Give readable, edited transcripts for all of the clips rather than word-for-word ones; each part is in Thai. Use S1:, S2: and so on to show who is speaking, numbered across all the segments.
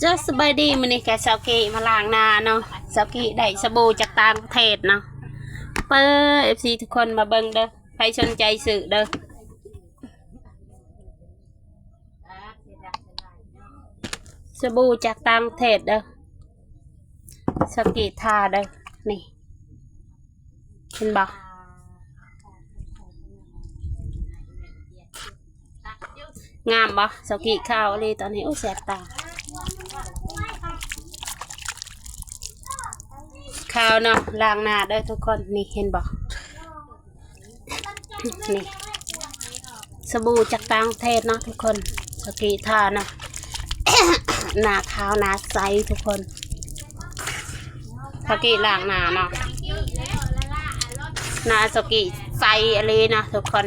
S1: จะสบายดีมันนี่แกสาวกีมาล้างหน้าเนาะสาวกีได้สบู่จากต่างประเทศเนาะเปิดFCทุกคนมาเบิ่งเด้อใครสนใจซื้อเด้อสบู่จากต่างประเทศเด้อสาวกีทาเด้อนี่เห็นบ่งามบ่สาวกีข้าวเลยตอนนี้โอ้แสบตาข้าวเนาะล้างหน้าเด้อทุกคนนี่เห็นบ่นี่สบู่จากต่างประเทศเนาะทุกคนสาวกีทาเนาะ หน้าขาวหน้าใสทุกคนสาวกีล้างหน้าเนาะหน้าสาวกีใสอะไรเนาะทุกคน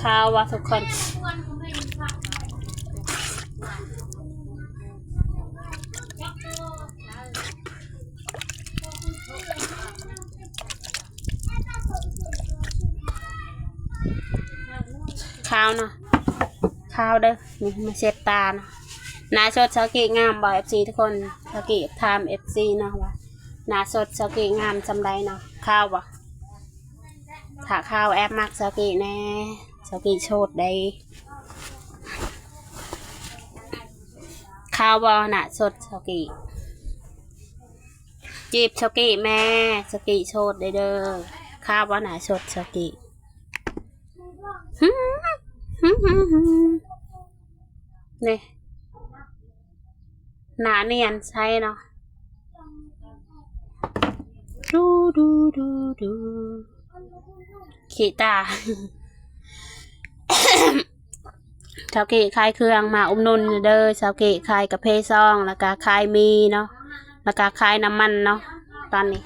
S1: ขาวว่ะทุกคนขาวเนาะขาวเด้อนี่มาเช็ดตาเนาะหน้าสดสาวกีงามบ่ FC ทุกคนสาวกีทำ FC เนาะว่าหน้าสดสาวกีงามจำได้เนาะขาวบ่ถ้าขาวแอบมักสาวกีแน่สาวกีโชดได้ขาวบ่หน้าสดสาวกีจีบสาวกีแม่สาวกีโชดได้เด้อขาวบ่หน้าสดสาวกีนี่หนาเนียนใช่เนาะดูขี้ตา ชาวเกะคายเครื่องมานุ่นเด้อชาวเกะคายกับเพซองแล้วก็คายมีเนาะแล้วก็คายน้ำมันเนาะตอนนี้